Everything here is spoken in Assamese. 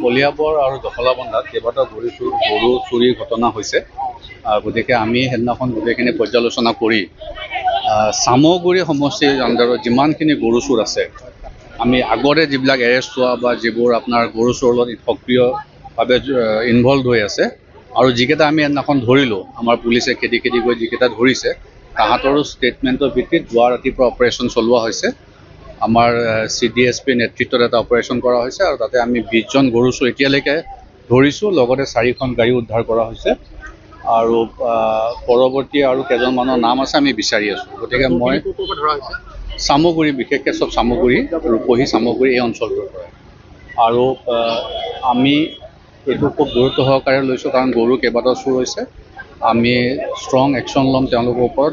কলিয়াবৰ আৰু জখলাবন্ধাত কেইবাটাও গৰু চুৰিৰ ঘটনা হৈছে। গতিকে আমি সেইদিনাখন গোটেইখিনি পৰ্যালোচনা কৰি চামগুৰি সমষ্টিৰ আণ্ডাৰত যিমানখিনি গৰু চোৰ আছে, আমি আগতে যিবিলাক এৰেষ্ট হোৱা বা যিবোৰ আপোনাৰ গৰু চোৰৰ লগত সক্ৰিয়ভাৱে ইনভলভ হৈ আছে আৰু যিকেইটা আমি সেইদিনাখন ধৰিলোঁ, আমাৰ পুলিচে খেদি গৈ যিকেইটা ধৰিছে তাহাঁতৰো ষ্টেটমেণ্টৰ ভিত্তিত যোৱা ৰাতিপুৱা অপাৰেশ্যন চলোৱা হৈছে। আমাৰ CDSP নেতৃত্বত এটা অপাৰেশ্যন কৰা হৈছে আৰু তাতে আমি 20জন গৰু চোৰ এতিয়ালৈকে ধৰিছোঁ, লগতে 4খন গাড়ী উদ্ধাৰ কৰা হৈছে আৰু পৰৱৰ্তী আৰু কেইজনমানৰ নাম আছে আমি বিচাৰি আছোঁ। গতিকে মই চামগুৰি, বিশেষকৈ চব চামগুৰি, ৰূপহী চামগুৰি এই অঞ্চলটোৰ পৰা। আৰু আমি এইটো খুব গুৰুত্ব সহকাৰে লৈছোঁ কাৰণ গৰু কেইবাটাও চুৰ হৈছে। আমি ষ্ট্ৰং একশ্যন ল'ম তেওঁলোকৰ ওপৰত।